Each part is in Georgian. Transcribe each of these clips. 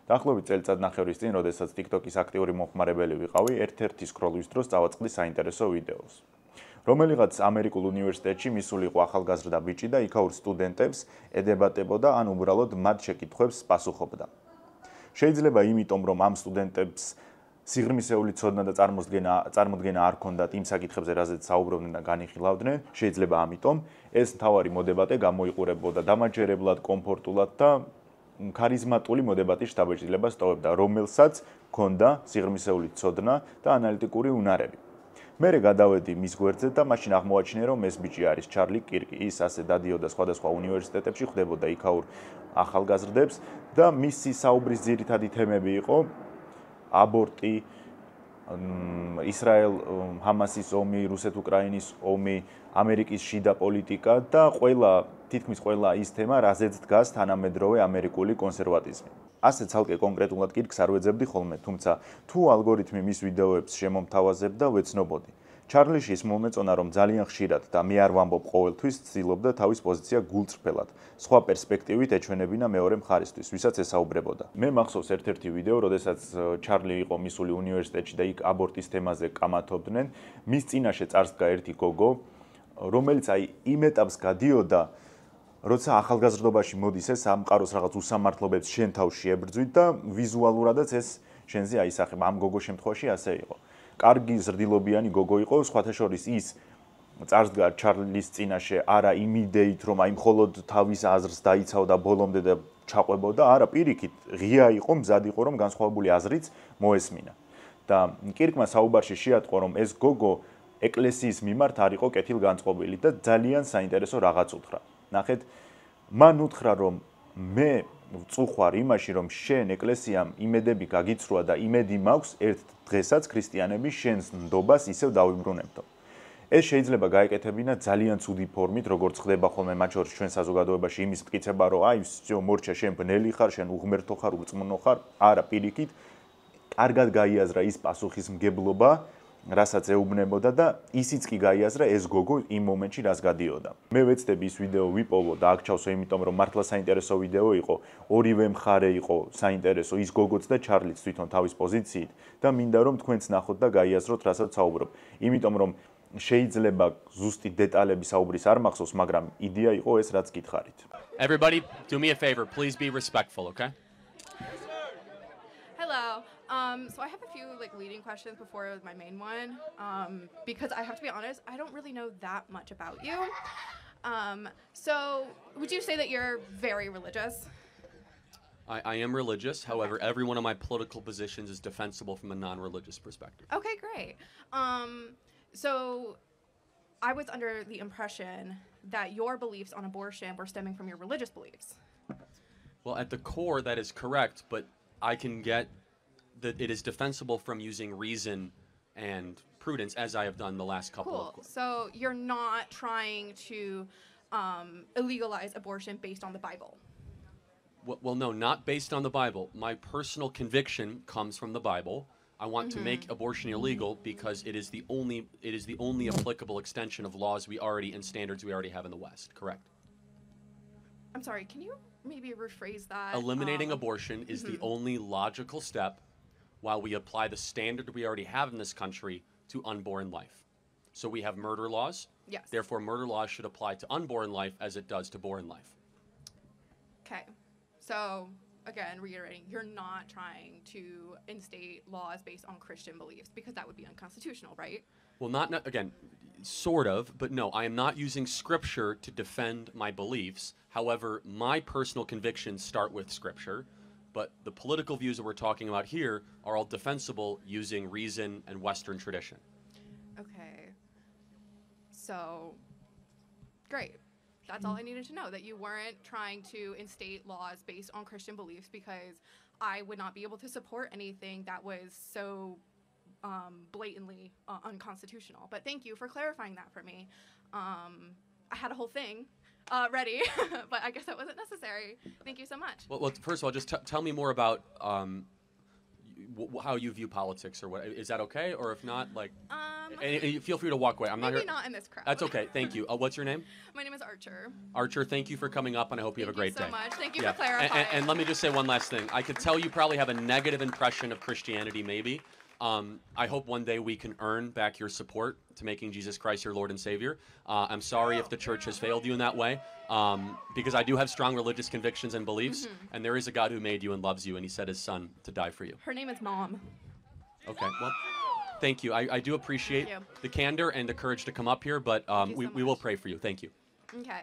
დაახლოებით წელიწადნახევრის წინ, როდესაც TikTok-ის აქტიური მომხმარებელი ვიყავი, ერთ-ერთი სკროლვის დროს წავაწყდი საინტერესო ვიდეოს. რომელიღაც ამერიკულ უნივერსიტეტში მისული იყო ახალგაზრდა ბიჭი და იქაურ სტუდენტებს ედებატებოდა ან უბრალოდ მათ შეკითხვებს პასუხობდა. შეიძლება იმიტომ, რომ ამ სტუდენტებს სიღრმისეული ცოდნა და წარმოდგენა არ ჰქონდათ იმ საკითხებზე, რაზეც საუბრობდნენ და განიხილავდნენ, შეიძლება ამიტომ ეს მთავარი მოდებატე გამოიყურებოდა დამაჯერებლად, კომფორტულად და ქარიზმატული მოდებატის შთაბეჭდილებას ტოვებდა, რომელსაც ჰქონდა სიღრმისეული ცოდნა და ანალიტიკური უნარები. მერე გადავედი მის გვერდზე და მაშინ აღმოაჩინე, რომ ეს ბიჭი არის ჩარლი კირკი. ის ასე დადიოდა სხვადასხვა უნივერსიტეტებში, ხვდებოდა იქაურ ახალგაზრდებს და მისი საუბრის ძირითადი თემები იყო აბორტი, ისრაელ-ჰამასის ომი, რუსეთ-უკრაინის ომი, ამერიკის შიდა პოლიტიკა და თითქმის ყველა ის თემა, რაზეც დგას თანამედროვე ამერიკული კონსერვატიზმი. ასე ცალკე კონკრეტულად კირკს არ ვეძებდი ხოლმე, თუმცა თუ ალგორითმი მის ვიდეოებს შემომთავაზებდა, ვეცნობოდი. ჩარლიში ის მომეწონა, რომ ძალიან ხშირად და მე არ ვამბობ ყოველთვის ცდილობდა თავის პოზიცია გულწრფელად, სხვა პერსპექტივით ეჩვენებინა მეორე მხარისთვის, ვისაც ესაუბრებოდა. მე მახსოვს ერთ-ერთი ვიდეო, როდესაც ჩარლი იყო მისული უნივერსიტეტში და იქ აბორტის თემაზე კამათობდნენ, მის წინაშე წარსდგა ერთი გოგო, რომელიც იმ ეტაპს გადიოდა, როცა ახალგაზრდობაში მოდის ეს სამყაროს რაღაც უსამართლობებს შენ თავში ებრძვით და ვიზუალურადაც ეს შენზე აისახება. ამ გოგოს შემთხვევაში ასე იყო. კარგი ზრდილობიანი გოგო იყო, სხვათა შორის ის წარსდგა ჩარლის წინაშე არა იმ იდეით, რომ მხოლოდ თავის აზრს დაიცავდა ბოლომდე და ჩაყვებოდა, არა, პირიქით, ღია იყო, მზად იყო, რომ განსხვავებული აზრიც მოესმინა. და კირკმა საუბარში შეატყო, რომ ეს გოგო ეკლესიის მიმართ არ იყო კეთილგანწყობილი და ძალიან საინტერესო რაღაც უთხრა. ნახეთ, მან უთხრა, რომ მე ვწუხარ იმაში, რომ შენ ეკლესიამ იმედები გაგიცრუა და იმედი მაქვს ერთ დღესაც ქრისტიანები შენს ნდობას ისევ დავიბრუნებდო. ეს შეიძლება გაეკეთებინა ძალიან ცუდი ფორმით, როგორც ხდება ხოლმე მათ შორის ჩვენ საზოგადოებაში იმის მტკიცება, რომ მორჩა შენ ბნელი ხარ, შენ უღმერთო ხარ, ურწმუნო ხარ. არა, პირიქით, კარგად გაიაზრა ის პასუხისმგებლობა, რასაც ეუბნებოდა და ისიც კი გაიაზრა ეს გოგო იმ მომენტში რას გადიოდა. მე ვეცდები ის ვიდეო ვიპოვო და აქ ჩავსო, იმიტომ რომ მართლა საინტერესო ვიდეო იყო, ორივე მხარე იყო საინტერესო, ის გოგოც და ჩარლიც თვითონ თავის პოზიციით და მინდა რომ თქვენც ნახოთ და გაიაზროთ, რასაც საუბრობ. იმიტომ რომ შეიძლება ზუსტი დეტალები საუბრის არ მახსოვს, მაგრამ იდეა იყო ეს, რაც გითხარით. Everybody, do me a favor, please be respectful, okay? Hello. So I have a few leading questions before my main one, because I have to be honest, I don't really know that much about you. So would you say that you're very religious? I am religious. However, every one of my political positions is defensible from a non-religious perspective. Okay, great. So I was under the impression that your beliefs on abortion were stemming from your religious beliefs. Well, at the core, that is correct, but I can get that it is defensible from using reason and prudence, as I have done the last couple of Cool. So you're not trying to illegalize abortion based on the Bible? Well, no, not based on the Bible. My personal conviction comes from the Bible. I want to make abortion illegal because it is the only applicable extension of laws we already and standards we already have in the West. Correct. I'm sorry, can you maybe rephrase that? Eliminating abortion is the only logical step while we apply the standard we already have in this country to unborn life. So we have murder laws. Yes. Therefore, murder laws should apply to unborn life as it does to born life. Okay. So, again, reiterating, you're not trying to instate laws based on Christian beliefs because that would be unconstitutional, right? Well, again, sort of, but no, I am not using scripture to defend my beliefs. However, my personal convictions start with scripture, but the political views that we're talking about here are all defensible using reason and Western tradition. Okay. So, great. That's all I needed to know, that you weren't trying to instate laws based on Christian beliefs because I would not be able to support anything that was so blatantly unconstitutional. But thank you for clarifying that for me. I had a whole thing ready, but I guess that wasn't necessary. Thank you so much. Well first of all, just tell me more about how you view politics or what. Is that okay? Or if not, And feel free to walk away. I'm not Maybe here. not in this crowd. That's okay. Thank you. What's your name? My name is Archer. Archer, thank you for coming up, and I hope you have a great Thank day. you so much. Thank you Yeah. for clarifying. And let me just say one last thing. I could tell you probably have a negative impression of Christianity, maybe. I hope one day we can earn back your support to making Jesus Christ your Lord and Savior. I'm sorry if the church has failed you in that way, because I do have strong religious convictions and beliefs, and there is a God who made you and loves you, and he sent his son to die for you. Her name is Mom. Okay, well, thank you. I do appreciate Thank you. the candor and the courage to come up here, but you we so will much. pray for you. Thank you. Okay.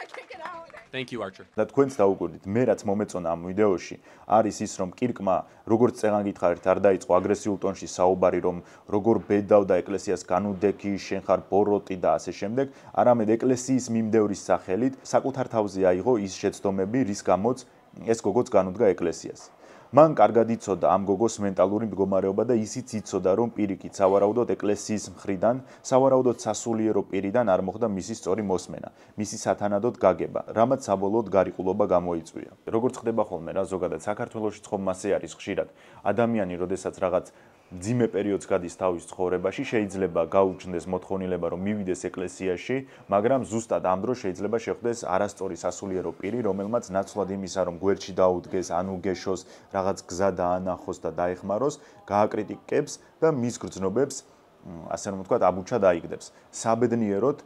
I can't get out. Thank you, Archer. და თქვენც დაუკვირდით, მე რაც მომეწონა ამ ვიდეოში, არის ის, რომ კირკმა როგორც წეღან გითხარით, არ დაიწყო აგრესიულ ტონში საუბარი, რომ როგორ ბედავდა ეკლესიას განუდექი, შენ ხარ ბოროტი და ასე შემდეგ, არამედ ეკლესიის მიმდევრის სახელით საკუთარ თავზე აიღო ის შეცდომები, რის გამოც ეს გოგოც განუდგა ეკლესიას. მან კარგად იცოდა ამ გოგოს მენტალური მდგომარეობა და ისიც იცოდა, რომ პირიქით სავარაუდოდ ეკლესიის მხრიდან, სავარაუდოდ სასულიერო პირიდან არ მოხდა მისი სწორი მოსმენა, მისი სათანადოდ გაგება, რამაც საბოლოოდ გარიყულობა გამოიწვია. როგორც ხდება ხოლმე რა, ზოგადად საქართველოში ხომ მასე არის ხშირად. ადამიანი, როდესაც რაღაც ძიმე პერიოდს გადის თავის ცხოვრებაში, შეიძლება გაუჩნდეს მოთხოვნილება, რომ მივიდეს ეკლესიაში, მაგრამ ზუსტად ამ დროს შეიძლება შეხვდეს არასწორი სასულიერო პირი, რომელმაც ნაცვლად იმისა, რომ გვერდში დაუდგეს, ანუ გეშოს, რაღაც გზა დაანახოს და დაეხმაროს, გააკრიტიკებს და მის გრძნობებს, ასე რომ ვთქვათ, აბუჩა დაიგდებს. საბედნიეროდ,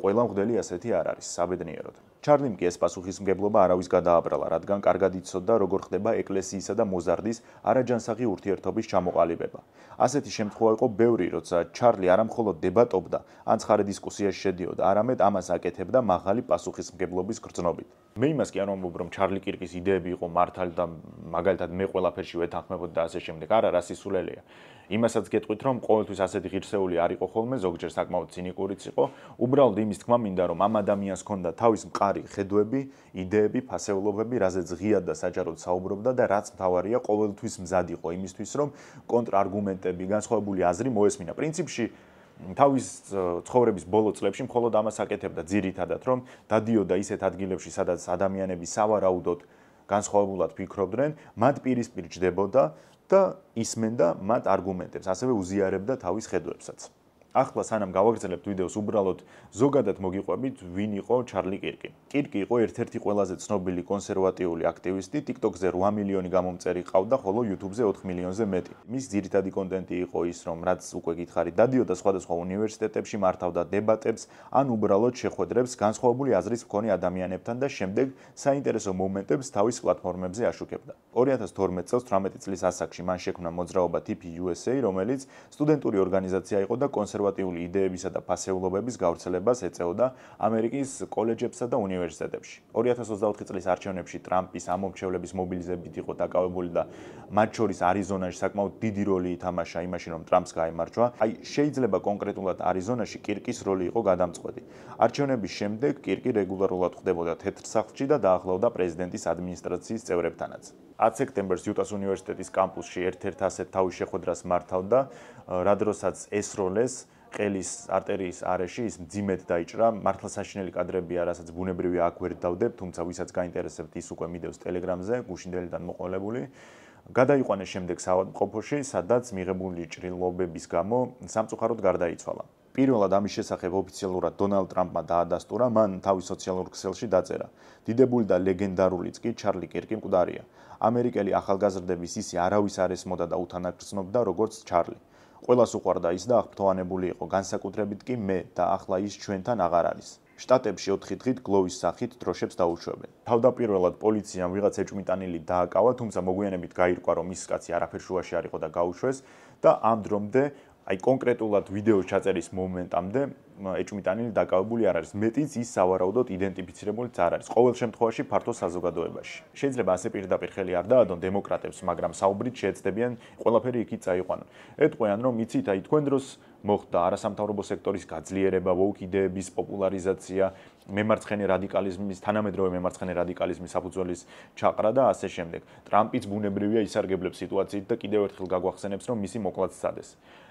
ყველა მღვდელი ასეთი არ არის, საბედნიეროდ. ჩარლიმ კი ეს პასუხისმგებლობა არავის გადააბრალა, რადგან კარგად იცოდა, როგორ ხდება ეკლესიისა და მოზარდის არაჯანსაღი ურთიერთობის ჩამოყალიბება. ასეთი შემთხვევა იყო ბევრი, როცა ჩარლი არამხოლოდ დებატობდა, ან ცხარე დისკუსიაში შედიოდა, არამედ ამას აკეთებდა მაღალი პასუხისმგებლობის გრძნობით. მე იმას კი არ ვამბობ, რომ ჩარლი კირკის იდეები იყო მართალი და მაგალითად მე ყველაფერში ვეთანხმებოდი და ასე შემდეგ. არა, რა სისულელეა. იმასაც გეტყვით, რომ ყოველთვის ასეთი ღირსეული არ იყო ხოლმე, ზოგჯერ საკმაოდ ცინიკურიც იყო. უბრალოდ იმის თქმა მინდა, რომ ამ ადამიანს ჰქონდა თავის მყარი ხედვები, იდეები, ფასეულობები, რაზეც ღიად და საჯაროდ საუბრობდა და რაც მთავარია, ყოველთვის მზად იყო იმისთვის, რომ კონტრარგუმენტები, განსხვავებული აზრი მოესმინა. პრინციპში თავის ცხოვრების ბოლო წლებში მხოლოდ ამას აკეთებდა ძირითადად, რომ დადიოდა ისეთ ადგილებში, სადაც ადამიანები სავარაუდოდ განსხვავებულად ფიქრობდნენ, მათ პირისპირ ჯდებოდა და ისმენდა მათ არგუმენტებს, ასევე უზიარებდა თავის ხედვებსაც. ახლა სანამ გავაგრძელებთ ვიდეოს, უბრალოდ ზოგადად მოგიყვებით, ვინ იყო ჩარლი კირკი. კირკი იყო ერთ-ერთი ყველაზე ცნობილი კონსერვატიული აქტივისტი, TikTok-ზე 8 მილიონი გამომწერი ყავდა, ხოლო YouTube-ზე 4 მილიონზე მეტი. მის ძირითადი კონტენტი იყო ის, რომ რაც უკვე გითხარით, დადიოდა სხვადასხვა უნივერსიტეტებში, მართავდა დებატებს, ან უბრალოდ შეხვედრებს განსხვავებული აზრის მქონე ადამიანებთან და შემდეგ საინტერესო მომენტებს თავის პლატფორმებზე აშუქებდა. 2012 წელს 18 წლის ასაკში მან შექმნა მოძრაობა TPUSA, რომელიც სტუდენტური ორგანიზაცია იყო და კონსერვატიული იდეებისა და ფასეულობების გავრცელებას ეწეოდა ამერიკის კოლეჯებსა და უნივერსიტეტებში. 2024 წლის არჩევნებში ტრამპის ამომრჩევლების მობილიზებით იყო დაკავებული და მათ შორის არიზონაში საკმაოდ დიდი როლი ითამაშა იმაში, რომ ტრამპს გაემარჯვა. აი, შეიძლება კონკრეტულად არიზონაში კირკის როლი იყო გადამწყვეტი. არჩევნების შემდეგ კირკი რეგულარულად ხვდებოდა თეთრ სახლში და დაახლოვდა პრეზიდენტის ადმინისტრაციის წევრებთანაც. 10 სექტემბერს იუტას უნივერსიტეტის კამპუსში ერთ-ერთ ასეთ თავის შეხვედრას მართავდა, რა დროსაც ესროლეს ყელის არტერიის არეში ის მძიმედ დაიჭრა. მართლსაშინელი კადრებია, რასაც ბუნებრივია აქ ვერ დავდებ, თუმცა ვისაც გაინტერესებთ, ის უკვე მიდევს Telegram-ზე, გუშინდელიდან მოყოლებული. გადაიყვანეს შემდეგ საავადმყოფოში, სადაც მიღებული ჭრილობების გამო სამწუხაროდ გარდაიცვალა. პირველად ამის შესახებ ოფიციალურად დონალდ ტრამპმა დაადასტურა, მან თავის სოციალურ ქსელში დაწერა. დიდებული და ლეგენდარულიც კი ჩარლი კირკი მკვდარია. ამერიკელი ახალგაზრდების ისი არავის არ ესმოდა და უთანაგრძნობდა როგორც ჩარლი. ყველას უყვარდა ის და აღფრთოვანებული იყო, განსაკუთრებით კი მე და ახლა ის ჩვენთან აღარ არის. შტატებში 4 დღით გლოვის სახით დროშებს დაუშვებენ. თავდაპირველად პოლიციამ ვიღაც ეჭვმიტანილი დააკავა, თუმცა მოგვიანებით გაირკვა, რომ ის კაცი არაფერ შუაში არ იყო და გაუშვეს და ამ დრომდე აი კონკრეტულად ვიდეოს ჩაწერის მომენტამდე ეჭვმიტანილი დაკავებული არ არის. მეტიც ის სავარაუდოდ იდენტიფიცირებულიც არ არის. ყოველ შემთხვევაში ფართო საზოგადოებაში. შეიძლება ასე პირდაპირ ხელი არ დაადონ დემოკრატებს, მაგრამ საუბრით შეეცდებიან ყველაფერი იქით წაიყვანონ. ეტყვიან, რომ იცით, აი თქვენ დროს მოხდა არასამთავრობო სექტორის გაძლიერება, ვოუკ იდეების პოპულარიზაცია, მემარცხენე რადიკალიზმის, თანამედროვე მემარცხენე რადიკალიზმის საფუძველის ჩაყრა და ასე შემდეგ. ტრამპიც ბუნებრივია ისარგებლებს სიტუაციით და კიდევ ერთხელ გაგვახსენებს, რომ მისი მოკლაც სცადეს.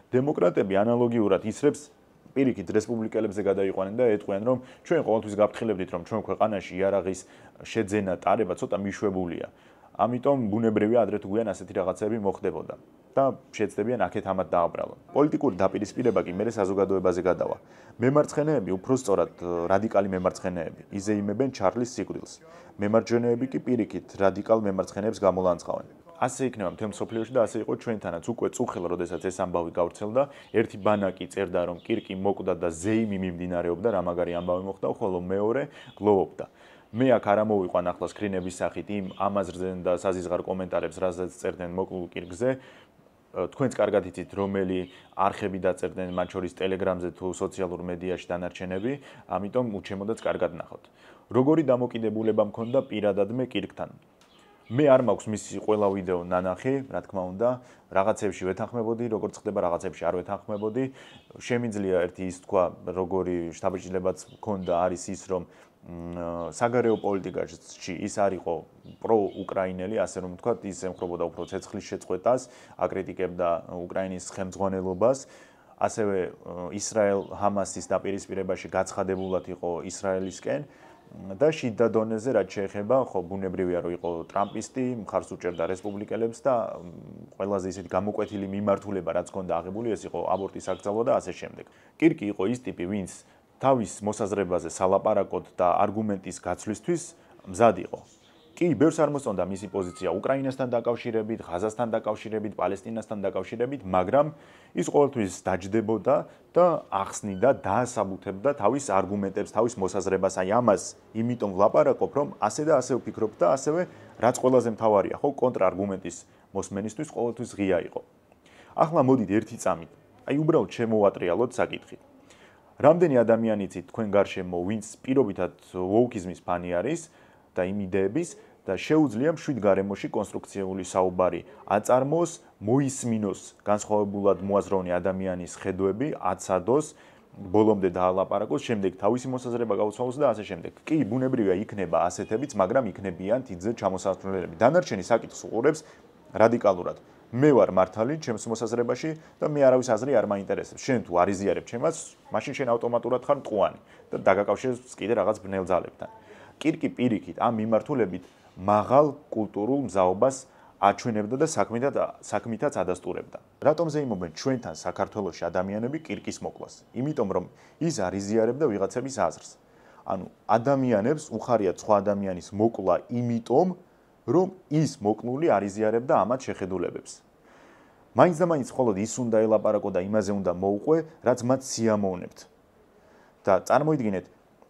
დემოკრატები ანალოგიურად ისრებს პირიქით რესპუბლიკელებზე გადაიყვანენ და ეტყვიან, რომ ჩვენ ყოველთვის გაფრთხილებდით, რომ ჩვენ ქვეყანაში იარაღის შეძენა, ტარება ცოტა მიშვებულია. ამიტომ ბუნებრივია ადრე თუ გვიან ასეთი რაღაცები მოხდებოდა და შეეცდებიან აქეთ ამათ დააბრალონ. პოლიტიკური დაპირისპირება კი მერე საზოგადოებაზე გადავა. მემარცხენეები, უფრო სწორად რადიკალი მემარცხენეები, იზეიმებენ ჩარლის სიკვდილს. მემარჯვენეები კი პირიქით რადიკალ მემარცხენეებს გამოლანცხავენ. ასე იქნება მთელ მსოფლიოში და ასე იყო ჩვენთანაც უკვე წუხელ, როდესაც ეს ამბავი გავრცელდა, ერთი ბანაკი წერდა, რომ კირკი მოკვდა და ზეიმი მიმდინარეობდა, რა მაგარი ამბავი მოხდა, ხოლო მეორე გლოვობდა. მე აქ არ ამოვიყვან ახლა სკრინების სახით იმ ამაზრზე და საზიზღარ კომენტარებს, რასაც წერდნენ მოკლულ კირკზე. თქვენც კარგად იცით, რომელი არხები დაწერდნენ, მათ შორის ტელეგრამზე თუ სოციალურ მედიაში დანარჩენები, ამიტომ უჩემოდაც კარგად ნახავთ. როგორი დამოკიდებულება მქონდა პირადად მე კირკთან? მე არ მაქვს მისი ყველა ვიდეო ნანახი, რა თქმა უნდა, რაღაცებში ვეთანხმებოდი, როგორც ხდება, რაღაცებში არ ვეთანხმებოდი. შემიძლია ერთი ის თქვა, როგორი შთაბეჭდილებაც მქონდა, არის ის, რომ საგარეო პოლიტიკაში ის არ იყო პრო-უკრაინელი, ასე რომ ვთქვათ, ის ემხრობოდა უფრო ცეცხლის შეწყვეტას, აკრიტიკებდა უკრაინის ხელმძღვანელობას, ასევე ისრაელ-ჰამასის დაპირისპირებაში გაცხადებულად იყო ისრაელისკენ და შიდა დონეზე რაც შეეხება, ხო ბუნებრივია რომ იყო ტრამპისტი, მხარს უჭერდა რესპუბლიკელებს და ყველაზე ისეთი გამოკვეთილი მიმართულება რაც ჰქონდა აღებული, ეს იყო აბორტის აკრძალვა და ასე შემდეგ. კირკი იყო ის ტიპი, ვინც თავის მოსაზრებაზე სალაპარაკოდ და არგუმენტის გაცვლისთვის მზად იყო. კი, ბევრს არ მოსწონდა მისი პოზიცია უკრაინასთან დაკავშირებით, ღაზასთან დაკავშირებით, პალესტინასთან დაკავშირებით, მაგრამ ის ყოველთვის დაჯდებოდა და ახსნიდა, დაასაბუთებდა თავის არგუმენტებს, თავის მოსაზრებას. აი ამას იმიტომ ვლაპარაკობ, რომ ასე და ასე ვფიქრობ და ასევე რაც ყველაზე მთავარია, ხო, კონტრარგუმენტის მოსმენისთვის ყოველთვის ღია იყო. ახლა მოდით ერთი წამით. აი უბრალოდ შემოვატრიალოთ საკითხი. რამდენი ადამიანი იცით თქვენ გარშემო, ვინც პირობითად ვოუკიზმის ფანი არის და იმ იდეების და შეუძლია მშვიდ გარემოში კონსტრუქციული საუბარი აწარმოოს, მოისმინოს განსხვავებულად მოაზროვნე ადამიანის ხედვები, აცადოს, ბოლომდე დაალაპარაკოს, შემდეგ თავისი მოსაზრება გაუცვალოს და ასე შემდეგ. კი, ბუნებრივია იქნება ასეთებიც, მაგრამ იქნებიან თითზე ჩამოსასვლელები. დანარჩენი საკითხს უყურებს რადიკალურად. მე ვარ მართალი ჩემს მოსაზრებაში და მე არავის აზრი არ მაინტერესებს. შენ თუ არ იზიარებ ჩემას, მაშინ შენ ავტომატურად ხარ მტყუანი და დაგაკავშირებს კიდე რაღაც ბნელ ძალებთან. კირკი პირიქით ამ მიმართულებით მაღალ კულტურულ მზაობას აჩვენებდა და საქმითაც ადასტურებდა. რატომ ზეიმობენ ჩვენთან საქართველოში ადამიანები კირკის მოკლას? იმიტომ რომ ის არ იზიარებდა ვიღაცების აზრს. ანუ ადამიანებს უხარიათ სხვა ადამიანის მოკლა იმიტომ რომ ის მოკლული არ იზიარებდა ამათ შეხედულებებს. მაინც და მაინც მხოლოდ ის უნდა ელაპარაკო და იმაზე უნდა მოუყვე, რაც მათ სიამოვნებთ. და წარმოიდგინეთ,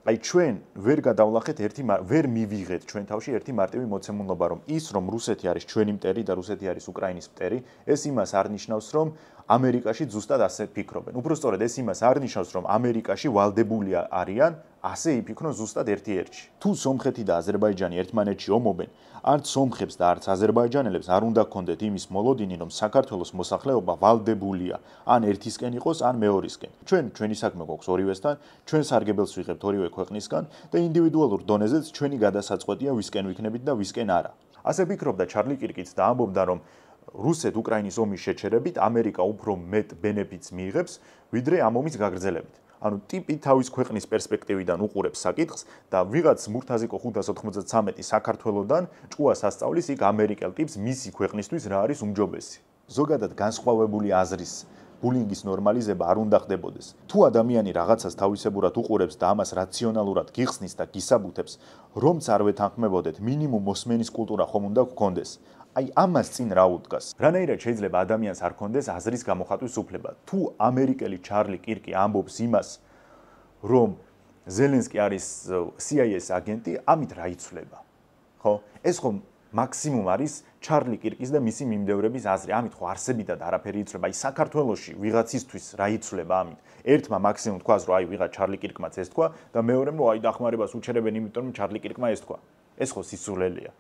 აი ჩვენ ვერ გადავლახეთ ვერ მივიღეთ ჩვენ თავში ერთი მარტივი მოცემულობა, რომ ის რომ რუსეთი არის ჩვენი მტერი და რუსეთი არის უკრაინის მტერი, ეს იმას არ ნიშნავს, რომ ამერიკაში ზუსტად ასე ფიქრობენ. უბრალოდ ეს იმას არ ნიშნავს, რომ ამერიკაში ვალდებული არიან ასე იფიქრონ ზუსტად ერთ-ერთში. თუ სომხეთი და აზერბაიჯანი ერთმანეთში ომობენ, არც სომხებს და არც აზერბაიჯანელებს არ უნდა გქონდეთ იმის მოლოდინი, რომ საქართველოს მოსახლეობა ვალდებულია, ან ერთისკენ იყოს, ან მეორისკენ. ჩვენი საქმე გვაქვს ორივესთან, ჩვენ სარგებელს ვიღებთ ორივე ქვეყნისგან და ინდივიდუალურ დონეზეც ჩვენი გადასაწყვეტია ვისკენ ვიქნებით და ვისკენ არა. ასე ფიქრობდა ჩარლი კირკიც და ამბობდა, რომ რუსეთ-უკრაინის ომის შეჩერებით ამერიკა უფრო მეტ ბენეფიტს მიიღებს, ვიდრე ამ ომის გაგრძელებით. ანუ ტიპი თავის ქვეყნის პერსპექტივიდან უყურებს საკითხს და ვიღაც მურთაზიკო 593 საქართველოსდან ჭუას ასწავლის იქ ამერიკელ ტიპს მისი ქვეყნისთვის რა არის უმჯობესი. ზოგადად განსხვავებული აზრის ბულინგის ნორმალიზება არ უნდა ხდებოდეს. თუ ადამიანი რაღაცას თავისებურად უყურებს და ამას რაციონალურად გიხსნის და გისაბუთებს, რომც არ ვეთანხმებოდეთ, მინიმუმ მოსმენის კულტურა ხომ უნდა გქონდეს. აი ამას წინ რა უდგას. რანაირად შეიძლება ადამიანს არ ქონდეს აზრის გამოხატვის უფლება. თუ ამერიკელი ჩარლი კირკი ამბობს იმას, რომ ზელენსკი არის CIA-ის აგენტი, ამით რა იცვლება? ხო? ეს ხომ მაქსიმუმ არის ჩარლი კირკის და მისი მიმდევრების აზრი. ამით ხო არსებითად არაფერი იცვლება. აი საქართველოში ვიღაცისთვის რა იცვლება ამით? ერთმა მაქსიმუმ თქვას, რომ აი ვიღაც ჩარლი კირკმაც ეს თქვა და მეორემ რომ აი დახმარებას უჩერებენ, იმიტომ რომ ჩარლი კირკმა ეს თქვა. ეს ხო სისულელეა.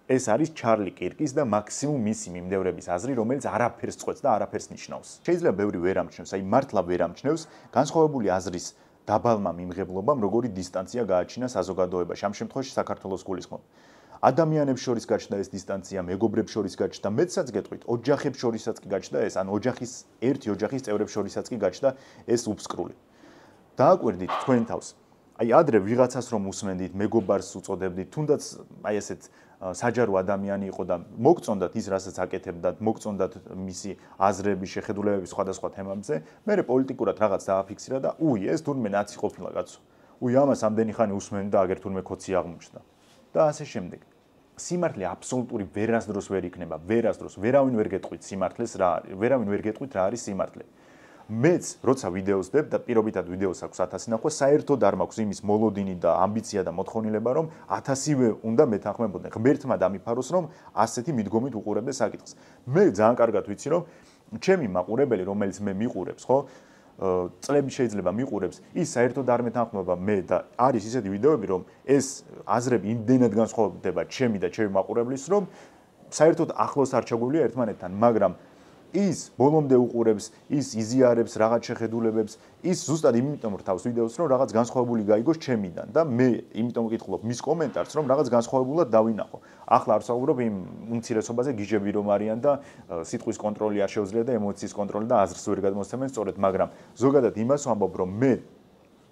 ეს არის ჩარლი კირკის და მაქსიმუმ მისი მიმდევრების აზრი, რომელიც არაფერს წყვეტს და არაფერს ნიშნავს. შეიძლება ბევრი ვერ ამჩნევს, აი მართლა ვერ ამჩნევს განსხვავებული აზრის დაბალმა მიმღებლობამ, როგორი დისტანცია გააჩინა საზოგადოებაში. ამ შემთხვევაში საქართველოს გულისხმობ. ადამიანებს შორის გაჩნდა ეს დისტანცია, მეგობრებს შორის გაჩნდა, მეცაც გეტყვით, ოჯახებს შორისაც კი გაჩნდა ეს, ან ერთი ოჯახის წევრებს შორისაც კი გაჩნდა ეს უფსკრული. დააკვირდით თქვენ თავს. აი ადრე ვიღაცას რომ უსმენდით, მეგობარს უწოდებდით, თუნდაც აი ესეთ საჯარო ადამიანი იყო და მოგწონდათ ის, რასაც აკეთებდა, მოგწონდათ მისი აზრები, შეხედულებები სხვადასხვა თემებზე, მე პოლიტიკურად რაღაც დააფიქსირა და ეს თურმე ნაცი ყოფილა კაცო. ამას ამდენი ხანი უსმენდი და აგერ თურმე ქოცი აღმოჩნდა. და ასე შემდეგ. სიმართლე აბსოლუტური ვერასდროს ვერ იქნება, ვერასდროს, ვერავინ ვერ გეტყვით სიმართლეს რა არის, ვერავინ ვერ გეტყვით რა არის სიმართლე. მეც როცა ვიდეოს ვდებ და პირობითად ვიდეოს აქვს 1000 ნახვა, საერთოდ არ მაქვს იმის მოლოდინი და ამბიცია და მოთხოვნილება, რომ 1000-ივე უნდა მეთანხმებოდნენ. ღმერთმა დამიფაროს, რომ ასეთი მიდგომით უყურებდეს საკითხს. მე ძალიან კარგად ვიცი, რომ ჩემი მაყურებელი, რომელიც მე მიყურებს, ხო? წლები შეიძლება მიყურებს, ის საერთოდ არ მეთანხმება მე და არის ისეთი ვიდეოები, რომ ეს აზრები იმდენად განსხვავდება ჩემი და ჩემი მაყურებლის, რომ საერთოდ ახლოს არ ჩაგვიძლია ერთმანეთთან, მაგრამ ის ბოლომდე უყურებს, ის იზიარებს რაღაც შეხედულებებს, ის ზუსტად იმიტომ რთავს ვიდეოს, რომ რაღაც განსხვავებული გაიგოს ჩემიდან და მე იმიტომ ვკითხულობ მის კომენტარს, რომ რაღაც განსხვავებულად დავინახო. ახლა არ ვსაუბრობ იმ უმცირესობაზე, გიჟები რომ არიან და სიტყვის კონტროლი არ შეუძლია და ემოციის კონტროლი და აზრს ვერ გადმოსცემენ სწორედ, მაგრამ ზოგადად იმას ვამბობ, რომ მე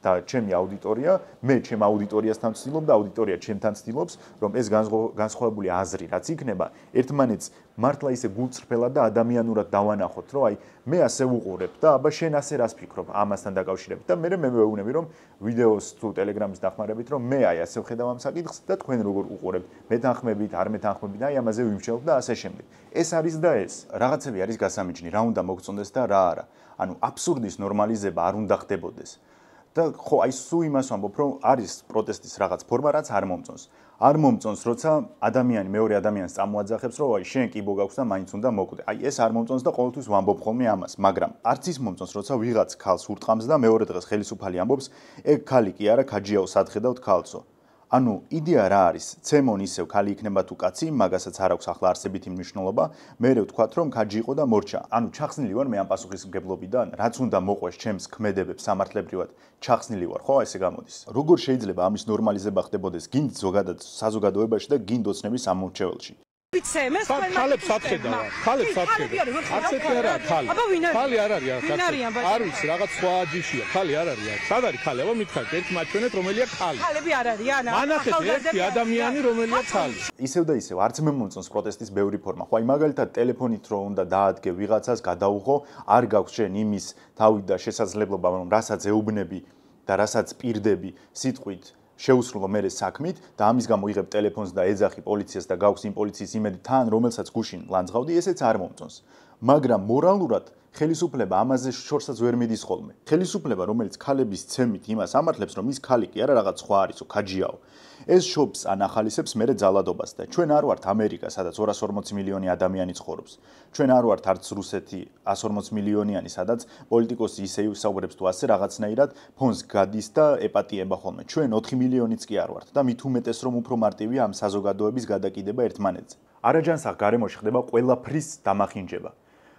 და ჩემი აუდიტორია, მე ჩემ აუდიტორიასთან ვცდილობ და აუდიტორია ჩემთან ცდილობს, რომ ეს განსხვავებული აზრი, რაც იქნება, ერთმანეთს მართლა ისე გულწრფელად და ადამიანურად დავანახოთ, რომ მე ასე ვუყურებ და აბა შენ ასე რას ფიქრობ ამასთან დაკავშირებით და მე მევეუბნები, რომ ვიდეოს თუ ტელეგრამის დახმარებით, რომ მე ასე ვხედავ ამ საკითხს და თქვენ როგორ უყურებთ, მეთანხმებით, არ მეთანხმებით, ამაზე ვიმშელებ და ასე შემდეგ. ეს არის და ეს. რაღაცები არის გასამიჯნი, რა უნდა მოგწონდეს და რა არა. ანუ აბსურდის ნორმალიზება არ უნდა ხდებოდეს. და ხო, სულ იმას ვამბობ, რომ არის პროტესტის რაღაც ფორმა, რაც არ მომწონს. არ მომწონს, როცა ადამიანი მეორე ადამიანს წამოაძახებს, რომ შენ კი ბოგაქვს და მაინც უნდა მოკვდე. ეს არ მომწონს და ყოველთვის ვამბობ ხოლმე ამას, მაგრამ არც ის მომწონს, როცა ვიღაც ქალს ურტყამს და მეორე დღეს ხელისუფალი ამბობს, ეგ ქალი კი არა, ქაჯიაო, სადხედავთ ქალსო. ანუ იდეა რა არის? ცემონ ისევ ქალი იქნება თუ კაცი, მაგასაც არ აქვს ახლა არსებითი მნიშვნელობა. მე ვთქვათ, რომ ქაჯი იყო და მორჩა. ანუ ჩახსნილი ვარ მე ამ პასუხისმგებლობიდან, რაც უნდა მოყვეს ჩემს ქმედებებს სამართლებრივად. ჩახსნილი ვარ, ხო, ესე გამოდის. როგორ შეიძლება ამის ნორმალიზება ხდებოდეს გინდ ზოგადად საზოგადოებაში და გინდ ოცნების ამორჩეველში? ვიცემეს ხალებს აფხედავ, ხალებს აფხედავ. არცეთი არა ხალი. ხალი არ არის აქ. არ ვიცი, რაღაც სხვა ჯიშია. ხალი არ არის აქ. სად არის ხალი? აბა მითხარით, ერთ მაჩვენეთ, რომელია ხალი. ხალები არ არიან. მანახეთ ერთი ადამიანი, რომელია ხალი. ისევ და ისევ, არც მე მომწონს პროტესტის ბევრი ფორმა. ხო, მაგალითად ტელეფონით რო უნდა დაადგე ვიღაცას, გადაუღო, არ გაქვს შენ იმის თავი და შესაძლებლობა, რომ რასაც ეუბნები და რასაც პირდები სიტყვით შეუსრულო მერე საქმით და ამის გამო იღებ ტელეფონს და ეძახი პოლიციას და გაქვს იმ პოლიციის იმედი თან, რომელსაც გუშინ ლანძღავდი, ესეც არ მომწონს. მაგრამ მორალურად ხელისუფლება ამაზე შორსაც ვერ მიდის ხოლმე. ხელისუფლება, რომელიც ქალების ცემით იმას ამართლებს, რომ ის ქალი კი არა რაღაც სხვა არისო, ქაჯიაო. ეს შობს ან ახალისებს მერე ძალადობას და ჩვენ არ ვართ ამერიკა, სადაც 240 მილიონი ადამიანი ცხოვრობს. ჩვენ არ ვართ არც რუსეთი 140 მილიონიანი, სადაც პოლიტიკოსი ისე ისაუბრებს თუ ასე რაღაცნაირად ფონს გადის და ეპატიება ხოლმე. ჩვენ 4 მილიონიც კი არ ვართ და მით უმეტეს რომ უფრო მარტივია ამ საზოგადოების გადაკიდება ერთმანეთზე. არაჯანსაღ გარემოში ხდება ყველაფრის დამახინჯება.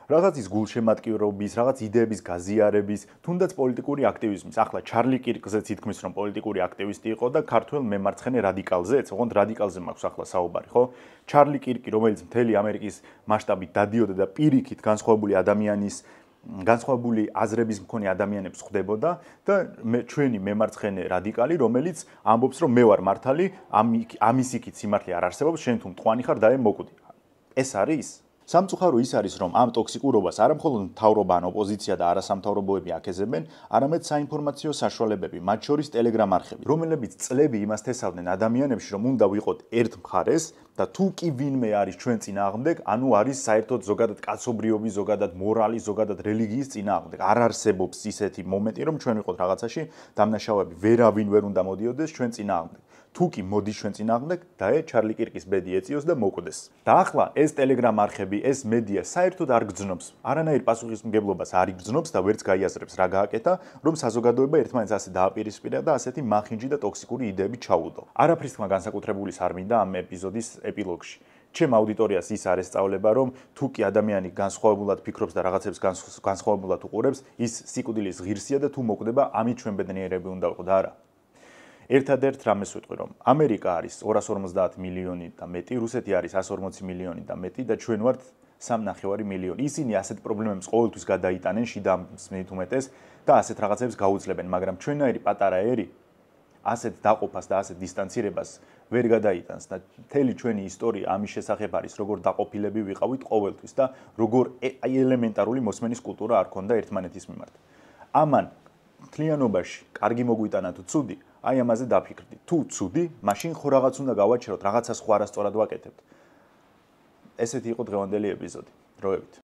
რაღაცის გულშემატკივრობის, რაღაც იდეების გაზიარების, თუნდაც პოლიტიკური აქტივიზმის. ახლა ჩარლი კირკზეც ითქმის, რომ პოლიტიკური აქტივისტი იყო და ქართველ მემარცხენე რადიკალზეც, ოღონდ რადიკალზე მაქვს ახლა საუბარი, ხო? ჩარლი კირკი, რომელიც მთელი ამერიკის მასშტაბით დადიოდა და პირიქით განსხვავებული ადამიანის განსხვავებული აზრების მქონე ადამიანებს ხვდებოდა და ჩვენი მემარცხენე რადიკალი, რომელიც ამბობს, რომ მე ვარ მართალი, ამის იქით სიმართლე არ არსებობს, შენ თუ მტყვანი ხარ და მოკვდი. ეს არის? სამწუხარო ის არის, რომ ამ ტოქსიკურობას არა მხოლოდ მთავრობა ან ოპოზიცია და არასამთავრობოები აკეზებენ, არამედ საინფორმაციო საშუალებები, მათ შორის ტელეგრამ არხები, რომლებიც წლები იმას თესავდნენ ადამიანებში, რომ უნდა ვიყოთ ერთ მხარეს და თუ კი ვინმე არის ჩვენ წინააღმდეგ, ანუ არის საერთოდ ზოგადად კაცობრიობის, ზოგადად მორალის, ზოგადად რელიგიის წინააღმდეგ. არ არსებობს ისეთი მომენტი, რომ ჩვენ ვიყოთ რაღაცაში დამნაშავეები, ვერავინ ვერ უნდა მოდიოდეს ჩვენ წინააღმდეგ. თუ კი მოდის ჩვენ წინააღმდეგ, დაე ჩარლი კირკის ბედი ეწიოს და მოკვდეს. და ახლა ეს ტელეგრამ არხები, ეს მედია საერთოდ არ გძნობს, არანაირ პასუხისმგებლობას არ იგრძნობს და ვერც გაიაზრებს რა გააკეთა, რომ საზოგადოება ერთმანეთს ასე დააპირისპირა და ასეთი მახინჯი და ტოქსიკური იდეები ჩაუდო. არაფრის თქმა განსაკუთრებულის არ მინდა ამ ეპიზოდის ეპილოგში. ჩემ აუდიტორიას ის არ ესწავლება, რომ თუ კი ადამიანი განსხვავებულად ფიქრობს და რაღაცებს განსხვავებულად უყურებს, ის სიკვდილის ღირსია და თუ მოკვდება, ამით ჩვენ ბედნიერები უნდა ვიყოთ, არა. ერთადერთ რამეს ვიტყვი, რომ ამერიკა არის 250 მილიონი და მეტი, რუსეთი არის 140 მილიონი და მეტი და ჩვენ ვართ 3.5 მილიონი. ისინი ასეთ პრობლემებს ყოველთვის გადაიტანენ შიდა მსმენით უმეტეს და ასეთ რაღაცებს გაუძლებენ, მაგრამ ჩვენაირი პატარა ერი ასეთ დაყოფას და ასეთ დისტანცირებას ვერ გადაიტანს და მთელი ჩვენი ისტორია ამის შესახებ არის, როგორ დაყოფილები ვიყავით ყოველთვის და როგორ აი ელემენტარული მოსმენის კულტურა არ ქონდა ერთმანეთის მიმართ. ამან მთლიანობაში კარგი მოგვიტანა თუ ცუდი, აი ამაზე დაფიქრდით. თუ ცუდი, მაშინ ხო რაღაც უნდა გავაჩეროთ, რაღაცა სხვა არასწორად ვაკეთებთ. ესეთი იყო დღევანდელი ეპიზოდი. დროებით.